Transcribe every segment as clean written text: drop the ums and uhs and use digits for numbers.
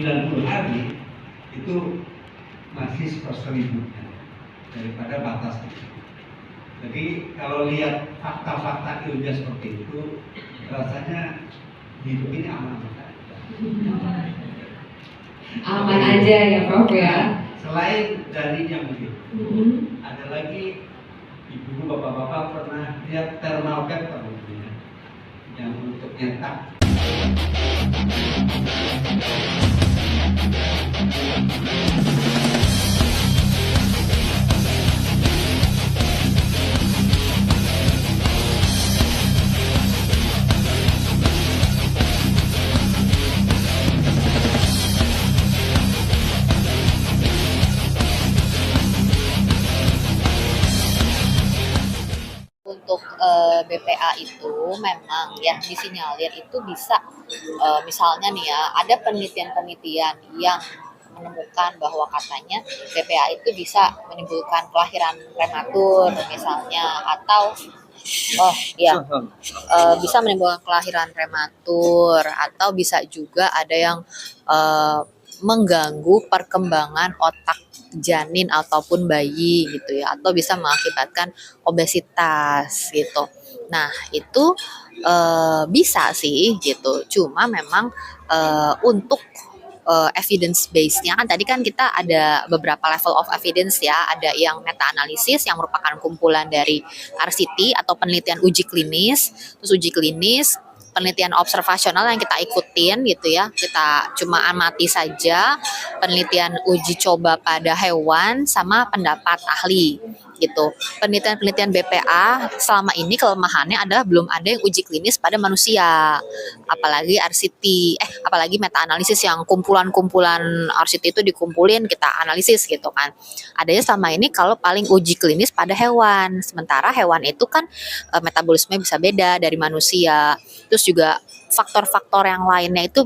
90 hari itu masih seperselibutnya daripada batas itu. Jadi kalau lihat fakta-fakta ilmiah seperti itu, rasanya hidup ini aman-aman saja. Aman aja ya Prof ya. Selain dari yang begitu, ada lagi ibu bapak-bapak pernah lihat thermal paper ya, yang untuk nyetak. Untuk BPA itu memang yang disinyalir itu bisa misalnya nih ya, ada penelitian-penelitian yang menemukan bahwa katanya BPA itu bisa menimbulkan kelahiran prematur misalnya, atau bisa menimbulkan kelahiran prematur, atau bisa juga ada yang mengganggu perkembangan otak janin ataupun bayi gitu ya, atau bisa mengakibatkan obesitas gitu. Nah itu bisa sih gitu, cuma memang untuk evidence base-nya kan tadi kan kita ada beberapa level of evidence ya, ada yang meta analisis yang merupakan kumpulan dari RCT atau penelitian uji klinis, terus uji klinis, penelitian observasional yang kita ikutin gitu ya, kita cuma amati saja, penelitian uji coba pada hewan, sama pendapat ahli gitu. Penelitian-penelitian BPA selama ini kelemahannya adalah belum ada yang uji klinis pada manusia, apalagi RCT, apalagi meta analisis yang kumpulan-kumpulan RCT itu dikumpulin kita analisis gitu kan. Adanya selama ini kalau paling uji klinis pada hewan, sementara hewan itu kan metabolisme bisa beda dari manusia. Terus juga faktor-faktor yang lainnya itu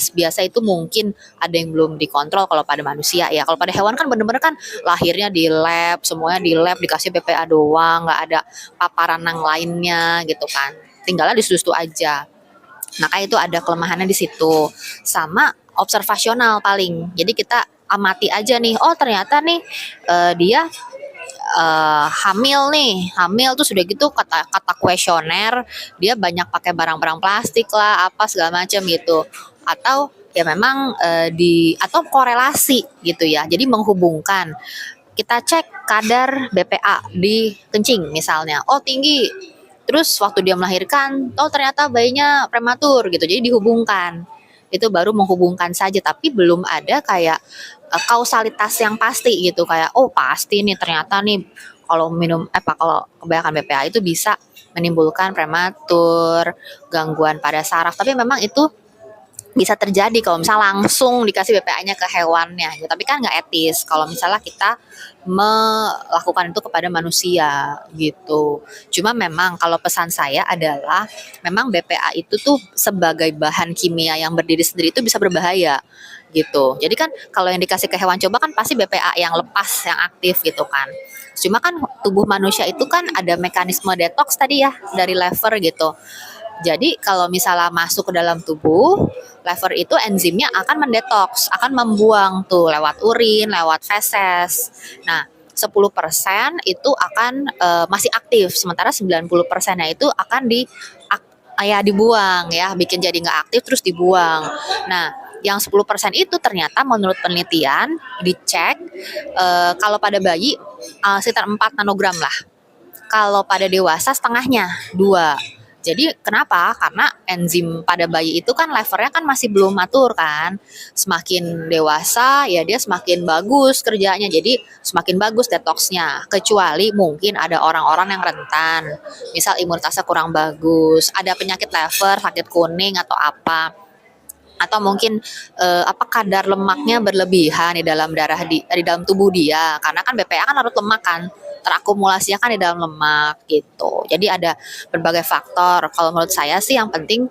biasa itu mungkin ada yang belum dikontrol kalau pada manusia ya. Kalau pada hewan kan bener-bener kan lahirnya di lab, semuanya di lab, dikasih BPA doang, nggak ada paparan yang lainnya gitu kan. Tinggalnya disitu aja. Maka itu ada kelemahannya di situ. Sama observasional paling. Jadi kita amati aja nih, oh ternyata nih dia hamil tuh sudah gitu kata kuesioner dia banyak pakai barang-barang plastik lah apa segala macam gitu, atau ya memang atau korelasi gitu ya, jadi menghubungkan, kita cek kadar BPA di kencing misalnya, oh tinggi, terus waktu dia melahirkan oh ternyata bayinya prematur gitu, jadi dihubungkan, itu baru menghubungkan saja, tapi belum ada kayak kausalitas yang pasti gitu, kayak oh pasti nih ternyata nih kalau kalau kebanyakan BPA itu bisa menimbulkan prematur, gangguan pada saraf, tapi memang itu bisa terjadi kalau misalnya langsung dikasih BPA-nya ke hewannya, ya, tapi kan nggak etis kalau misalnya kita melakukan itu kepada manusia gitu. Cuma memang kalau pesan saya adalah memang BPA itu tuh sebagai bahan kimia yang berdiri sendiri itu bisa berbahaya gitu. Jadi kan kalau yang dikasih ke hewan coba kan pasti BPA yang lepas, yang aktif gitu kan. Cuma kan tubuh manusia itu kan ada mekanisme detox tadi ya dari lever gitu. Jadi kalau misalnya masuk ke dalam tubuh, lever itu enzimnya akan mendetoks, akan membuang tuh lewat urin, lewat feses. Nah, 10% itu akan masih aktif, sementara 90%-nya itu akan dibuang ya, bikin jadi nggak aktif terus dibuang. Nah, yang 10% itu ternyata menurut penelitian dicek kalau pada bayi sekitar 4 nanogram lah. Kalau pada dewasa setengahnya 2. Jadi kenapa? Karena enzim pada bayi itu kan levernya kan masih belum matur kan. Semakin dewasa ya dia semakin bagus kerjanya. Jadi semakin bagus detoksnya. Kecuali mungkin ada orang-orang yang rentan. Misal imunitasnya kurang bagus, ada penyakit lever, sakit kuning atau apa. Atau mungkin kadar lemaknya berlebihan di dalam darah di dalam tubuh dia, karena kan BPA kan larut lemak kan, terakumulasinya kan di dalam lemak gitu. Jadi ada berbagai faktor. Kalau menurut saya sih yang penting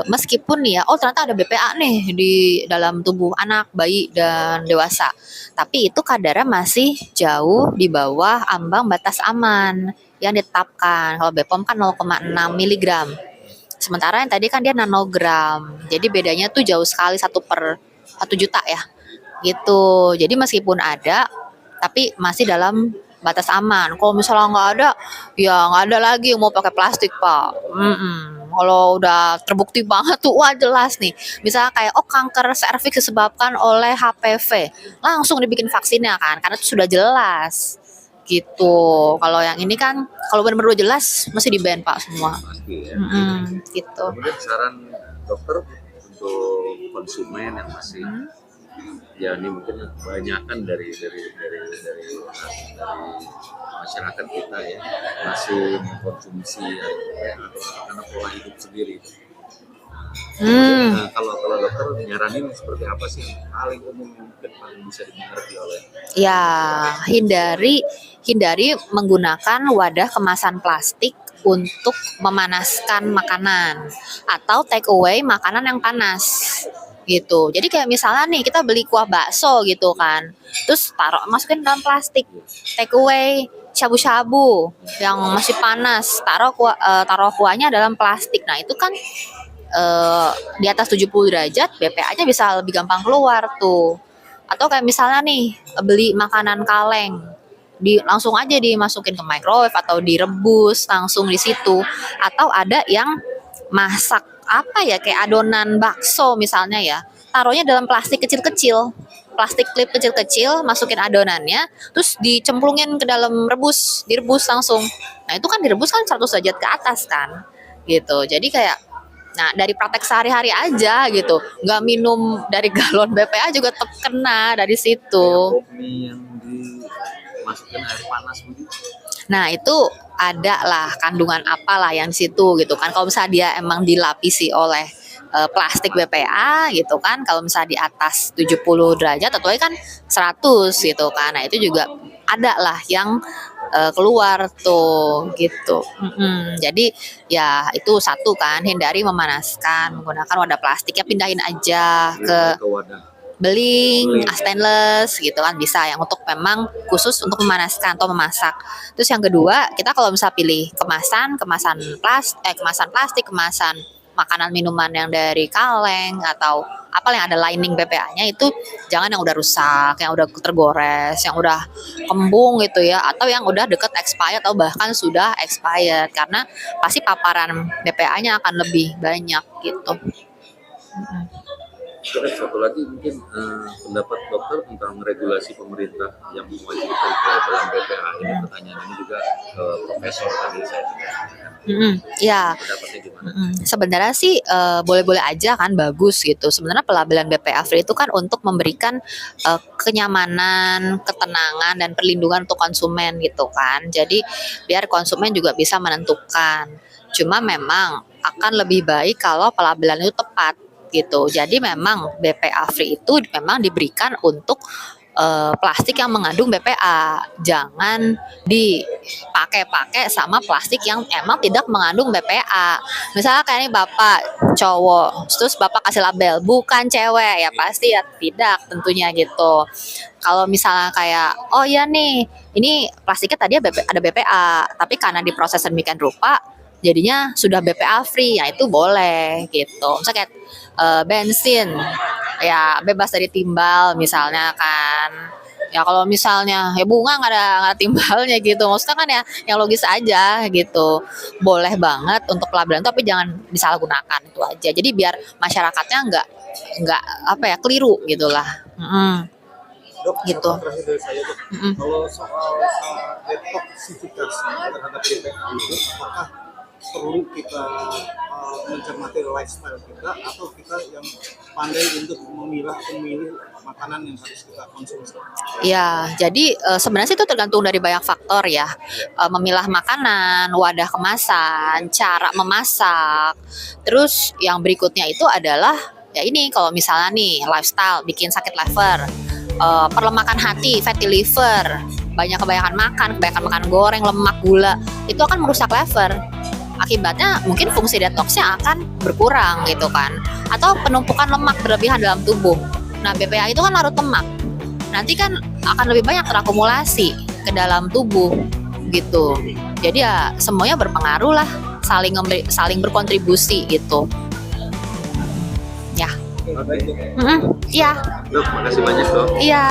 meskipun nih ya, oh ternyata ada BPA nih di dalam tubuh anak, bayi dan dewasa, tapi itu kadarnya masih jauh di bawah ambang batas aman yang ditetapkan. Kalau BPOM kan 0,6 mg. Sementara yang tadi kan dia nanogram, jadi bedanya tuh jauh sekali 1/1000 1 juta ya gitu. Jadi meskipun ada tapi masih dalam batas aman. Kalau misalnya nggak ada, ya nggak ada lagi yang mau pakai plastik, Pak. Kalau udah terbukti banget tuh, wah jelas nih. Misalnya kayak, oh kanker serviks disebabkan oleh HPV, langsung dibikin vaksinnya kan, karena itu sudah jelas. Gitu. Kalau yang ini kan, kalau benar-benar udah jelas, mesti di-ban Pak semua. Pasti ya. Gitu. Kemudian saran dokter untuk konsumen yang masih ya ini mungkin kebanyakan dari masyarakat kita ya masih mengkonsumsi karena pola hidup sendiri. Nah, kalau dokter nyaranin seperti apa sih yang paling umum yang mungkin paling bisa dimengerti oleh Ya, hindari menggunakan wadah kemasan plastik untuk memanaskan makanan atau take away makanan yang panas gitu. Jadi kayak misalnya nih kita beli kuah bakso gitu kan, terus masukin dalam plastik, take away shabu-shabu yang masih panas, taruh kuahnya dalam plastik. Nah itu kan di atas 70 derajat BPA-nya bisa lebih gampang keluar tuh. Atau kayak misalnya nih beli makanan kaleng, langsung aja dimasukin ke microwave atau direbus langsung di situ. Atau ada yang masak apa ya kayak adonan bakso misalnya ya, taruhnya dalam plastik kecil-kecil, plastik klip kecil-kecil, masukin adonannya, terus dicemplungin ke dalam direbus langsung. Nah itu kan direbus kan 100 derajat ke atas kan, gitu. Jadi kayak, nah dari praktek sehari-hari aja gitu, nggak minum dari galon BPA juga tetap kena dari situ. mie yang dimasukkan air panas begitu? Nah itu ada lah kandungan apalah yang di situ gitu kan. Kalau misalnya dia emang dilapisi oleh plastik BPA gitu kan, kalau misalnya di atas 70 derajat atau kan 100 gitu kan. Nah itu juga ada lah yang keluar tuh gitu. Jadi ya itu satu kan, hindari memanaskan menggunakan wadah plastik, ya pindahin aja ke wadah beling, stainless gitu kan, bisa yang untuk memang khusus untuk memanaskan atau memasak. Terus yang kedua, kita kalau misalnya pilih kemasan plastik, kemasan makanan minuman yang dari kaleng atau apa yang ada lining BPA-nya, itu jangan yang udah rusak, yang udah tergores, yang udah kembung gitu ya, atau yang udah deket expired atau bahkan sudah expired, karena pasti paparan BPA-nya akan lebih banyak gitu. Terus satu lagi mungkin pendapat dokter tentang regulasi pemerintah yang mewajibkan pelabelan BPA ini. Pertanyaan ini juga ke profesor tadi saya juga. Ya, Pendapatnya gimana? sebenarnya sih boleh-boleh aja kan, bagus gitu. Sebenarnya pelabelan BPA free itu kan untuk memberikan kenyamanan, ketenangan dan perlindungan untuk konsumen gitu kan. Jadi biar konsumen juga bisa menentukan. Cuma memang akan lebih baik kalau pelabelan itu tepat gitu. Jadi memang BPA free itu memang diberikan untuk plastik yang mengandung BPA. Jangan dipakai sama plastik yang emang tidak mengandung BPA. Misalnya kayak ini bapak cowok, terus bapak kasih label bukan cewek, ya pasti ya tidak tentunya gitu. Kalau misalnya kayak, oh ya nih, ini plastiknya tadi ada BPA, tapi karena diproses sedemikian rupa jadinya sudah BPA free, ya itu boleh gitu. Misalnya kayak bensin ya bebas dari timbal misalnya kan. Ya kalau misalnya ya bunga nggak ada timbalnya gitu, maksudnya kan ya yang logis aja gitu. Boleh banget untuk pelabelan, tapi jangan disalahgunakan, itu aja. Jadi biar masyarakatnya nggak apa ya keliru gitulah. Dok, Gitu. terakhir dari saya dok, kalau soal detoksifikasi terhadap BPA itu, apakah perlu kita mencermati lifestyle kita atau kita yang pandai untuk memilih makanan yang harus kita konsumsi? Ya, jadi sebenarnya itu tergantung dari banyak faktor ya. Memilah makanan, wadah kemasan, cara memasak. Terus yang berikutnya itu adalah ya ini, kalau misalnya nih lifestyle bikin sakit liver, perlemakan hati, fatty liver, kebanyakan makan goreng, lemak, gula, itu akan merusak liver. Akibatnya mungkin fungsi detoksnya akan berkurang gitu kan, atau penumpukan lemak berlebihan dalam tubuh. Nah BPA itu kan larut lemak, nanti kan akan lebih banyak terakumulasi ke dalam tubuh gitu. Jadi ya semuanya berpengaruh lah, saling berkontribusi gitu ya. Oke, Oke, baik. Iya, Dok, makasih banyak dok. iya.